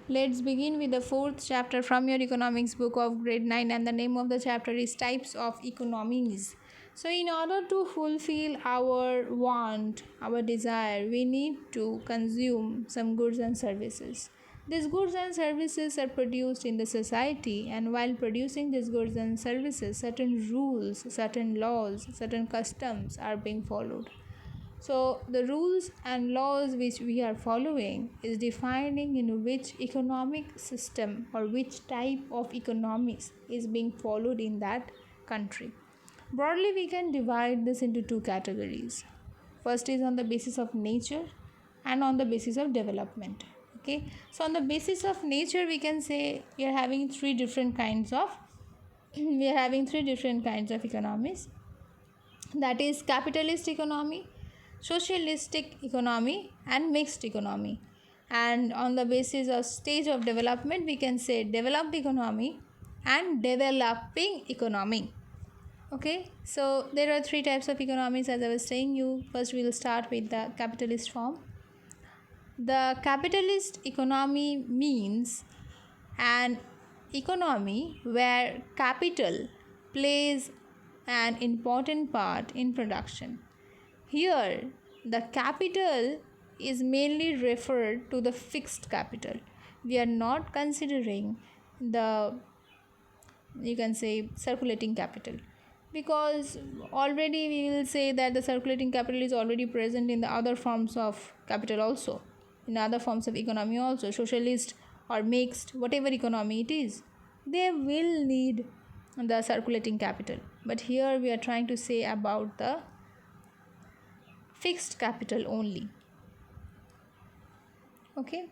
Let's begin with the fourth chapter from your economics book of grade 9, and the name of the chapter is Types of Economies. So, in order to fulfill our want, our desire, we need to consume some goods and services. These goods and services are produced in the society, and while producing these goods and services, certain rules, certain laws, certain customs are being followed. So, the rules and laws which we are following is defining in which economic system or which type of economics is being followed in that country. Broadly, we can divide this into two categories. First is on the basis of nature and on the basis of development. Okay, so on the basis of nature, we can say we are having three different kinds of economies. That is capitalist economy, socialistic economy, and mixed economy. And on the basis of stage of development, we can say developed economy and developing economy. Okay, so there are three types of economies, as I was saying you. First, we will start with the capitalist form. The capitalist economy means an economy where capital plays an important part in production. Here, the capital is mainly referred to the fixed capital. We are not considering the, you can say, circulating capital, because already we will say that the circulating capital is already present in the other forms of capital also, in other forms of economy also, socialist or mixed, whatever economy it is, they will need the circulating capital. But here we are trying to say about the fixed capital only. Okay,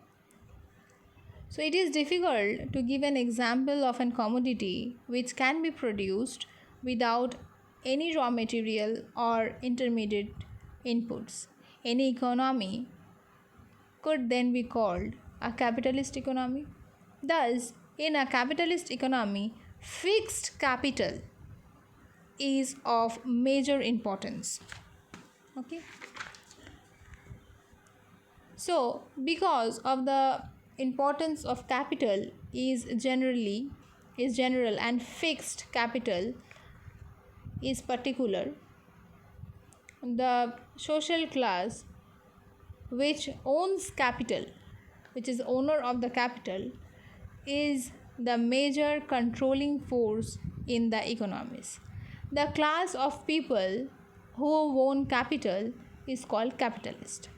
so it is difficult to give an example of a commodity which can be produced without any raw material or intermediate inputs. Any economy could then be called a capitalist economy. Thus, in a capitalist economy, fixed capital is of major importance. Okay, so because of the importance of capital is general and fixed capital is particular, the social class which owns capital, which is owner of the capital, is the major controlling force in the economies. The class of people who own capital is called capitalist.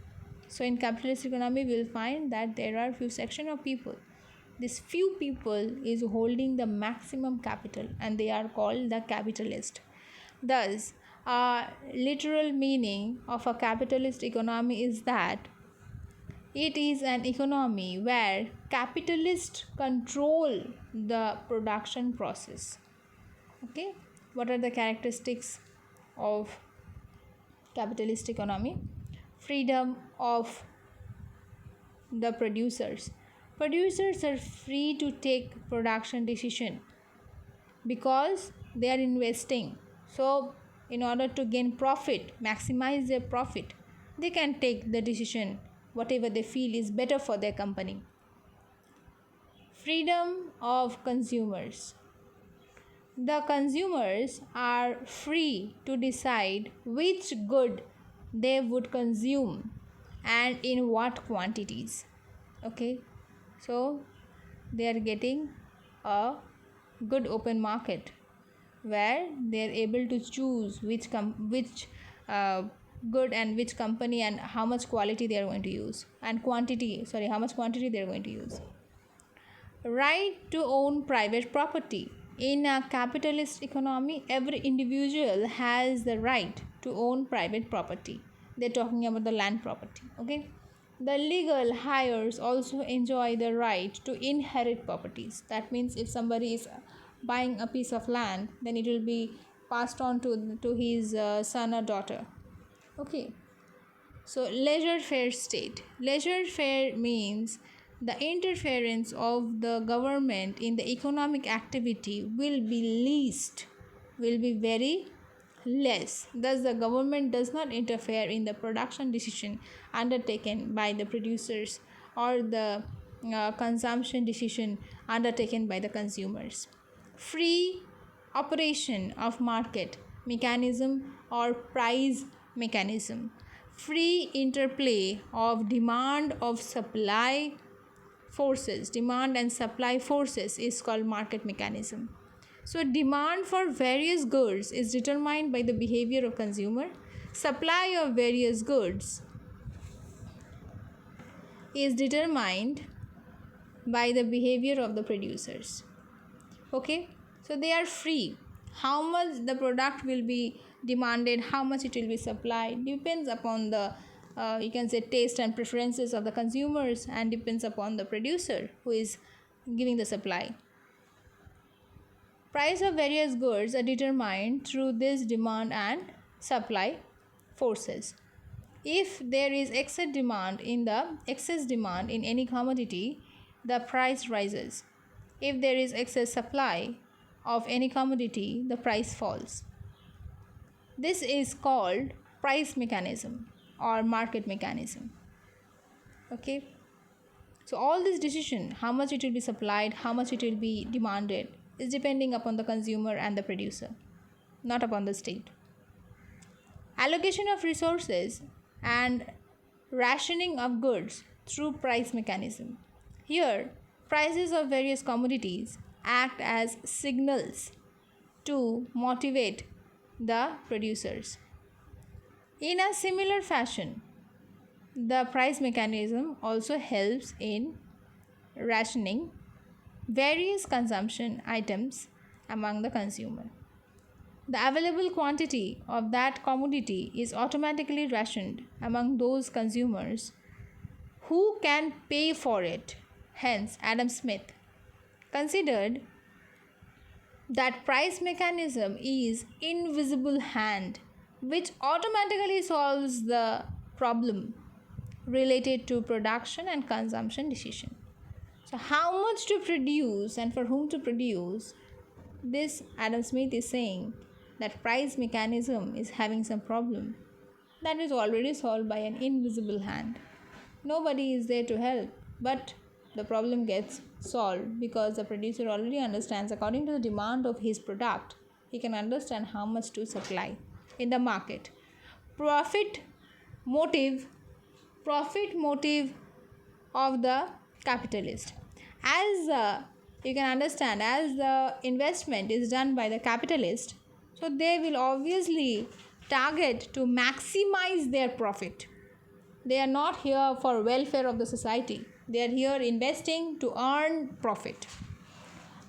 So in capitalist economy, we will find that there are few section of people. This few people is holding the maximum capital, and they are called the capitalist. Thus, a literal meaning of a capitalist economy is that it is an economy where capitalists control the production process. Okay, what are the characteristics of capitalist economy? Freedom of the producers. Producers are free to take production decision because they are investing. So in order to gain profit, maximize their profit, they can take the decision whatever they feel is better for their company. Freedom of consumers. The consumers are free to decide which good they would consume and in what quantities. Okay, so they are getting a good open market where they are able to choose which good and which company and how much quality they are going to use, and how much quantity they are going to use. Right to own private property. In a capitalist economy, every individual has the right to own private property. They're talking about the land property. Okay, the legal heirs also enjoy the right to inherit properties. That means if somebody is buying a piece of land, then it will be passed on to his son or daughter. Okay, so laissez-faire state. Laissez-faire means the interference of the government in the economic activity will be very less. Thus, the government does not interfere in the production decision undertaken by the producers or the consumption decision undertaken by the consumers. Free operation of market mechanism or price mechanism. Free interplay of demand and supply forces is called market mechanism. So demand for various goods is determined by the behavior of consumer. Supply of various goods is determined by the behavior of the producers. Okay, so they are free. How much the product will be demanded, how much it will be supplied, depends upon the you can say taste and preferences of the consumers, and depends upon the producer who is giving the supply. Price of various goods are determined through this demand and supply forces. If there is excess demand in any commodity, the price rises. If there is excess supply of any commodity, the price falls. This is called price mechanism or market mechanism. Okay, so all this decision, how much it will be supplied, how much it will be demanded, is depending upon the consumer and the producer, not upon the state. Allocation of resources and rationing of goods through price mechanism. Here, prices of various commodities act as signals to motivate the producers. In a similar fashion, the price mechanism also helps in rationing various consumption items among the consumer. The available quantity of that commodity is automatically rationed among those consumers who can pay for it. Hence, Adam Smith considered that price mechanism is invisible hand which automatically solves the problem related to production and consumption decision. So how much to produce and for whom to produce, this Adam Smith is saying that price mechanism is having some problem that is already solved by an invisible hand. Nobody is there to help, but the problem gets solved because the producer already understands, according to the demand of his product, he can understand how much to supply in the market. Profit motive of the capitalist. As you can understand, as the investment is done by the capitalist, so they will obviously target to maximize their profit. They are not here for welfare of the society. They are here investing to earn profit.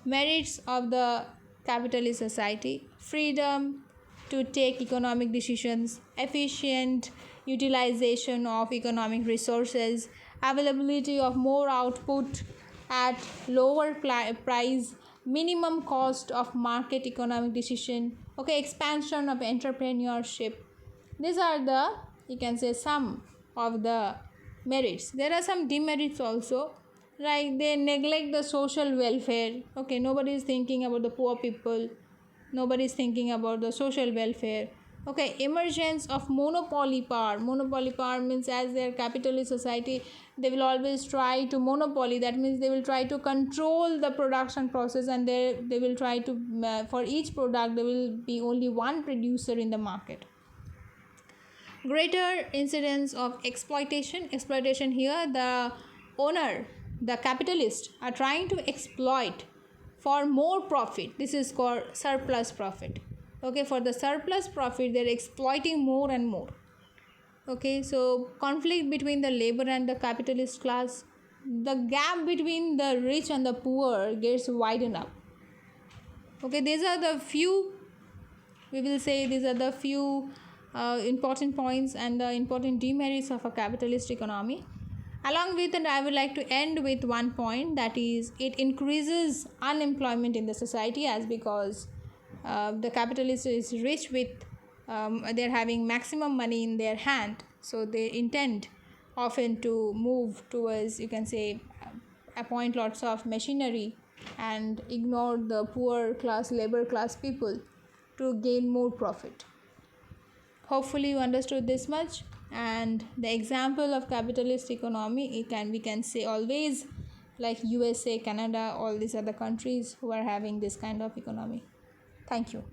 Merits of the capitalist society: freedom to take economic decisions, efficient utilization of economic resources, availability of more output at lower price, minimum cost of market economic decision, okay, expansion of entrepreneurship. These are the, you can say, some of the merits. There are some demerits also, like they neglect the social welfare. Okay, nobody is thinking about the poor people, nobody is thinking about the social welfare. Okay, emergence of monopoly power. Monopoly power means, as their capitalist society, they will always try to monopoly. That means they will try to control the production process, and they will try to for each product there will be only one producer in the market. Greater incidence of exploitation. Exploitation here, the owner, the capitalist, are trying to exploit for more profit. This is called surplus profit. Okay, for the surplus profit, they're exploiting more and more. Okay, so conflict between the labor and the capitalist class. The gap between the rich and the poor gets widened up. Okay, these are the few, we will say, these are the few important points and the important demerits of a capitalist economy. Along with, and I would like to end with one point, that is, it increases unemployment in the society, as because the capitalist is rich with they're having maximum money in their hand, so they intend often to move towards, you can say, appoint lots of machinery and ignore the poor class, labor class people to gain more profit. Hopefully you understood this much. And the example of capitalist economy, we can say always like USA, Canada, all these other countries who are having this kind of economy. Thank you.